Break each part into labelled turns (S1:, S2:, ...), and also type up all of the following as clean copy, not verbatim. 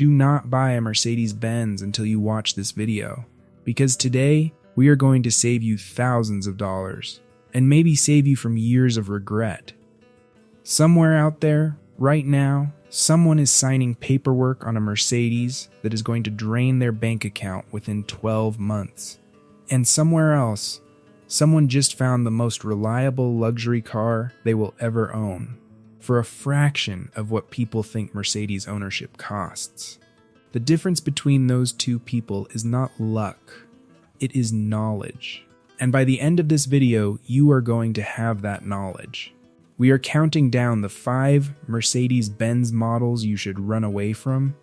S1: Do not buy a Mercedes-Benz until you watch this video, because today we are going to save you thousands of dollars, and maybe save you from years of regret. Somewhere out there, right now, someone is signing paperwork on a Mercedes that is going to drain their bank account within 12 months. And somewhere else, someone just found the most reliable luxury car they will ever own, for a fraction of what people think Mercedes ownership costs. The difference between those two people is not luck, it is knowledge. And by the end of this video, you are going to have that knowledge. We are counting down the 5 Mercedes-Benz models you should run away from,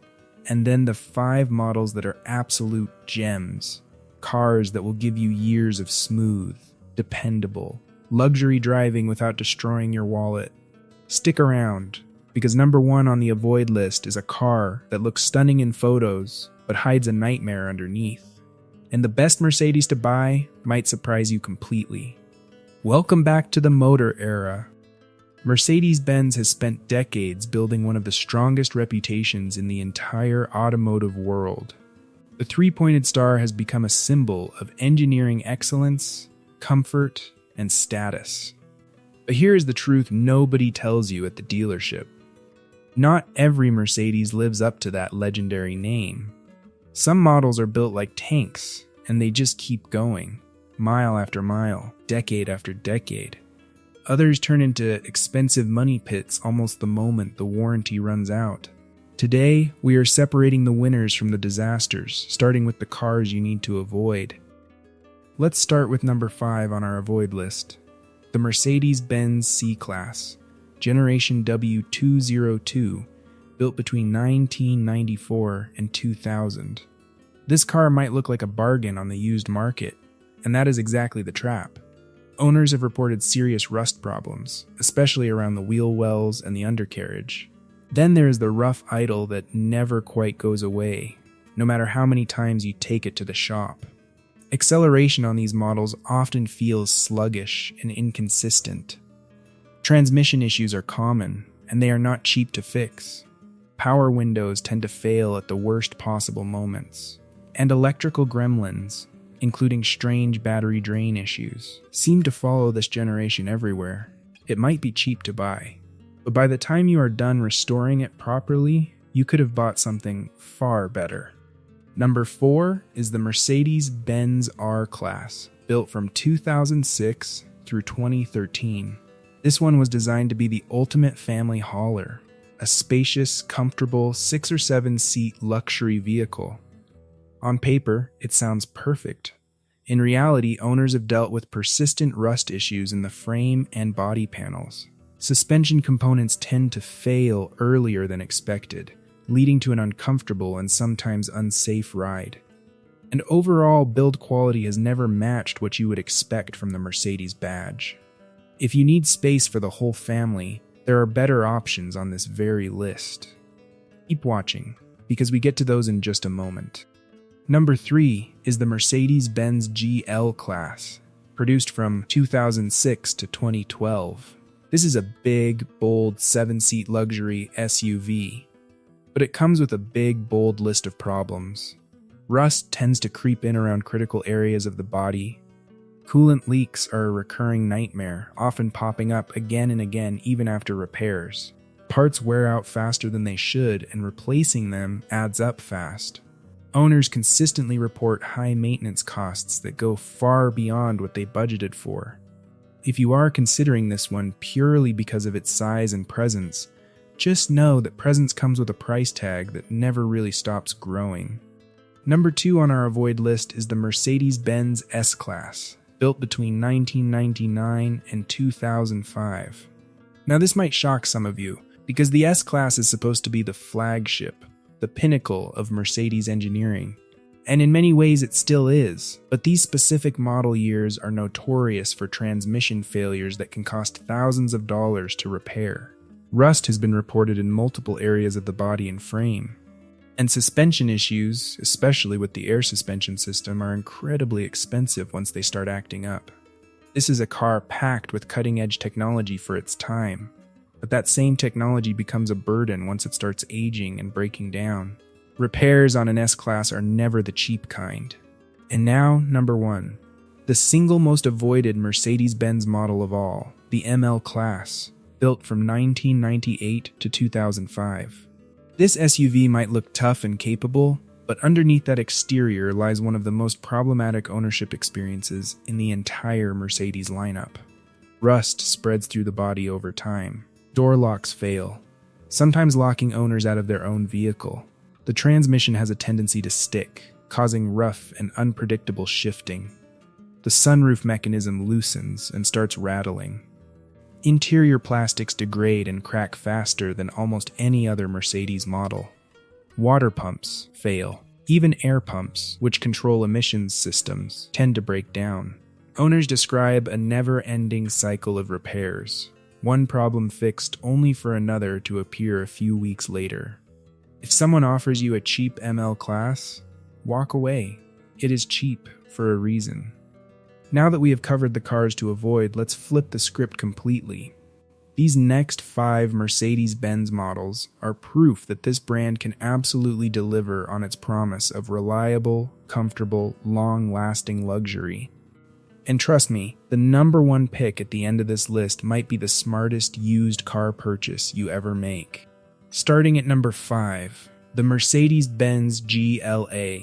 S1: and then the 5 models that are absolute gems. Cars that will give you years of smooth, dependable, luxury driving without destroying your wallet. Stick around, because number 1 on the avoid list is a car that looks stunning in photos, but hides a nightmare underneath. And the best Mercedes to buy might surprise you completely. Welcome back to the motor era. Mercedes-Benz has spent decades building one of the strongest reputations in the entire automotive world. The 3-pointed star has become a symbol of engineering excellence, comfort, and status. But here is the truth nobody tells you at the dealership. Not every Mercedes lives up to that legendary name. Some models are built like tanks, and they just keep going, mile after mile, decade after decade. Others turn into expensive money pits almost the moment the warranty runs out. Today, we are separating the winners from the disasters, starting with the cars you need to avoid. Let's start with number 5 on our avoid list, the Mercedes-Benz C-Class, Generation W202, built between 1994 and 2000. This car might look like a bargain on the used market, and that is exactly the trap. Owners have reported serious rust problems, especially around the wheel wells and the undercarriage. Then there is the rough idle that never quite goes away, no matter how many times you take it to the shop. Acceleration on these models often feels sluggish and inconsistent. Transmission issues are common, and they are not cheap to fix. Power windows tend to fail at the worst possible moments. And electrical gremlins, including strange battery drain issues, seem to follow this generation everywhere. It might be cheap to buy, but by the time you are done restoring it properly, you could have bought something far better. Number 4 is the Mercedes-Benz R-Class, built from 2006 through 2013. This one was designed to be the ultimate family hauler, a spacious, comfortable 6 or 7 seat luxury vehicle. On paper, it sounds perfect. In reality, owners have dealt with persistent rust issues in the frame and body panels. Suspension components tend to fail earlier than expected, leading to an uncomfortable and sometimes unsafe ride. And overall, build quality has never matched what you would expect from the Mercedes badge. If you need space for the whole family, there are better options on this very list. Keep watching, because we get to those in just a moment. Number 3 is the Mercedes-Benz GL-Class, produced from 2006 to 2012. This is a big, bold 7-seat luxury SUV, but it comes with a big, bold list of problems. Rust tends to creep in around critical areas of the body. Coolant leaks are a recurring nightmare, often popping up again and again even after repairs. Parts wear out faster than they should, and replacing them adds up fast. Owners consistently report high maintenance costs that go far beyond what they budgeted for. If you are considering this one purely because of its size and presence, just know that presence comes with a price tag that never really stops growing. Number 2 on our avoid list is the Mercedes-Benz S-Class, built between 1999 and 2005. Now this might shock some of you, because the S-Class is supposed to be the flagship, the pinnacle of Mercedes engineering. And in many ways it still is, but these specific model years are notorious for transmission failures that can cost thousands of dollars to repair. Rust has been reported in multiple areas of the body and frame. And suspension issues, especially with the air suspension system, are incredibly expensive once they start acting up. This is a car packed with cutting-edge technology for its time, but that same technology becomes a burden once it starts aging and breaking down. Repairs on an S-Class are never the cheap kind. And now, number 1. The single most avoided Mercedes-Benz model of all, the ML-Class, built from 1998 to 2005. This SUV might look tough and capable, but underneath that exterior lies one of the most problematic ownership experiences in the entire Mercedes lineup. Rust spreads through the body over time. Door locks fail, sometimes locking owners out of their own vehicle. The transmission has a tendency to stick, causing rough and unpredictable shifting. The sunroof mechanism loosens and starts rattling. Interior plastics degrade and crack faster than almost any other Mercedes model. Water pumps fail. Even air pumps, which control emissions systems, tend to break down. Owners describe a never-ending cycle of repairs, one problem fixed only for another to appear a few weeks later. If someone offers you a cheap ML Class, walk away. It is cheap for a reason. Now that we have covered the cars to avoid, let's flip the script completely. These next 5 Mercedes-Benz models are proof that this brand can absolutely deliver on its promise of reliable, comfortable, long-lasting luxury. And trust me, the number 1 pick at the end of this list might be the smartest used car purchase you ever make. Starting at number 5, the Mercedes-Benz GLA,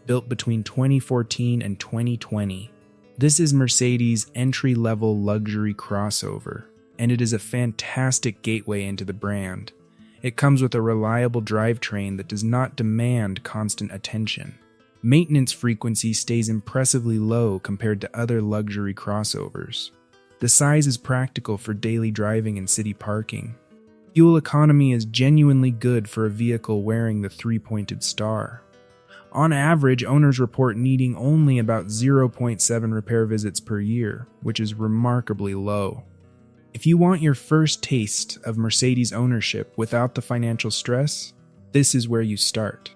S1: built between 2014 and 2020. This is Mercedes' entry-level luxury crossover, and it is a fantastic gateway into the brand. It comes with a reliable drivetrain that does not demand constant attention. Maintenance frequency stays impressively low compared to other luxury crossovers. The size is practical for daily driving and city parking. Fuel economy is genuinely good for a vehicle wearing the 3-pointed star. On average, owners report needing only about 0.7 repair visits per year, which is remarkably low. If you want your first taste of Mercedes ownership without the financial stress, this is where you start.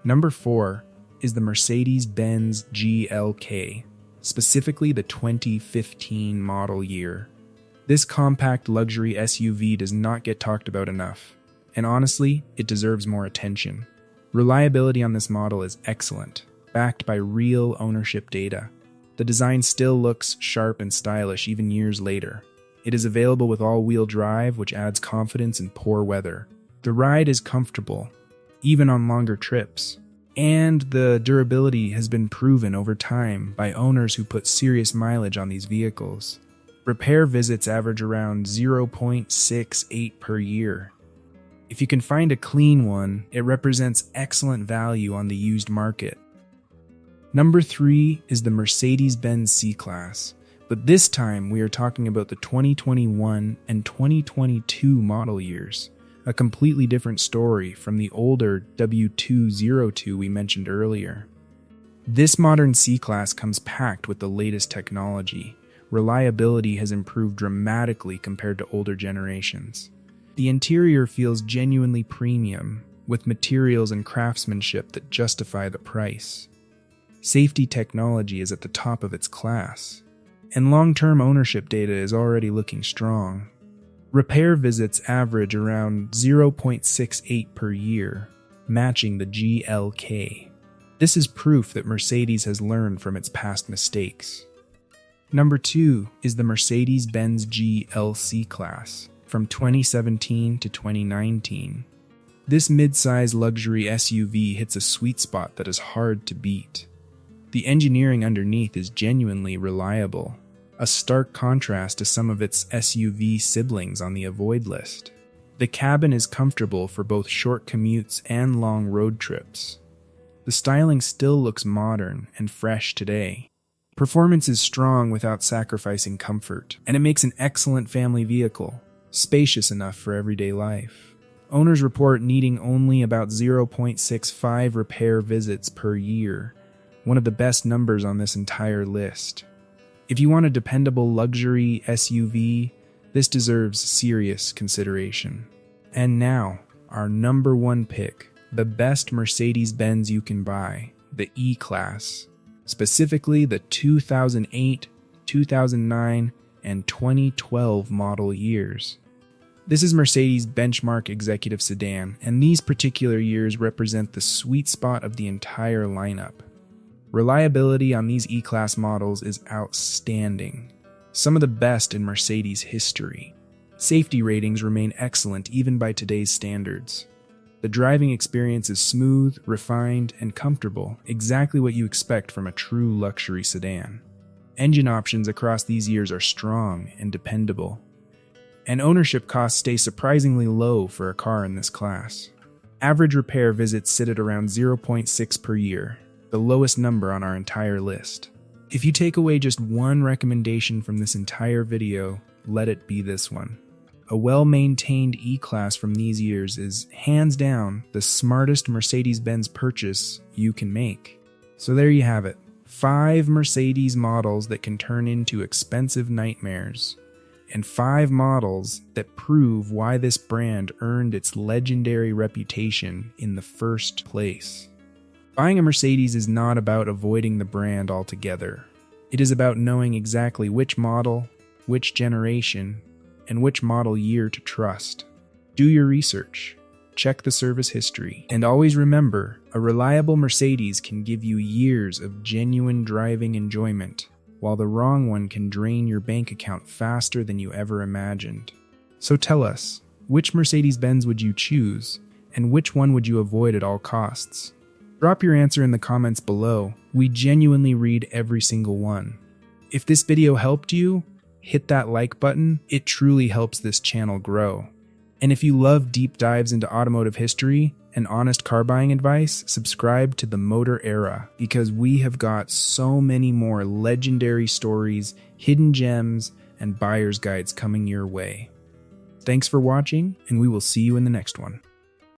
S1: Number 4 is the Mercedes-Benz GLK, specifically the 2015 model year. This compact luxury SUV does not get talked about enough, and honestly, it deserves more attention. Reliability on this model is excellent, backed by real ownership data. The design still looks sharp and stylish even years later. It is available with all-wheel drive, which adds confidence in poor weather. The ride is comfortable, even on longer trips. And the durability has been proven over time by owners who put serious mileage on these vehicles. Repair visits average around 0.68 per year. If you can find a clean one, it represents excellent value on the used market. Number 3 is the Mercedes-Benz C-Class, but this time we are talking about the 2021 and 2022 model years. A completely different story from the older W202 we mentioned earlier. This modern C-Class comes packed with the latest technology. Reliability has improved dramatically compared to older generations. The interior feels genuinely premium, with materials and craftsmanship that justify the price. Safety technology is at the top of its class, and long-term ownership data is already looking strong. Repair visits average around 0.68 per year, matching the GLK. This is proof that Mercedes has learned from its past mistakes. Number 2 is the Mercedes-Benz GLC-Class from 2017 to 2019. This mid-size luxury SUV hits a sweet spot that is hard to beat. The engineering underneath is genuinely reliable, a stark contrast to some of its SUV siblings on the avoid list. The cabin is comfortable for both short commutes and long road trips. The styling still looks modern and fresh today. Performance is strong without sacrificing comfort, and it makes an excellent family vehicle, spacious enough for everyday life. Owners report needing only about 0.65 repair visits per year, one of the best numbers on this entire list. If you want a dependable luxury SUV, this deserves serious consideration. And now, our number 1 pick, the best Mercedes-Benz you can buy, the E-Class, specifically the 2008, 2009, and 2012 model years. This is Mercedes' benchmark executive sedan, and these particular years represent the sweet spot of the entire lineup. Reliability on these E-Class models is outstanding, some of the best in Mercedes history. Safety ratings remain excellent even by today's standards. The driving experience is smooth, refined, and comfortable, exactly what you expect from a true luxury sedan. Engine options across these years are strong and dependable, and ownership costs stay surprisingly low for a car in this class. Average repair visits sit at around 0.6 per year, the lowest number on our entire list. If you take away just one recommendation from this entire video, let it be this one. A well-maintained E-Class from these years is, hands down, the smartest Mercedes-Benz purchase you can make. So there you have it. 5 Mercedes models that can turn into expensive nightmares, and 5 models that prove why this brand earned its legendary reputation in the first place. Buying a Mercedes is not about avoiding the brand altogether. It is about knowing exactly which model, which generation, and which model year to trust. Do your research, check the service history, and always remember, a reliable Mercedes can give you years of genuine driving enjoyment, while the wrong one can drain your bank account faster than you ever imagined. So tell us, which Mercedes-Benz would you choose, and which one would you avoid at all costs? Drop your answer in the comments below. We genuinely read every single one. If this video helped you, hit that like button. It truly helps this channel grow. And if you love deep dives into automotive history and honest car buying advice, subscribe to the Motor Era, because we have got so many more legendary stories, hidden gems, and buyer's guides coming your way. Thanks for watching, and we will see you in the next one.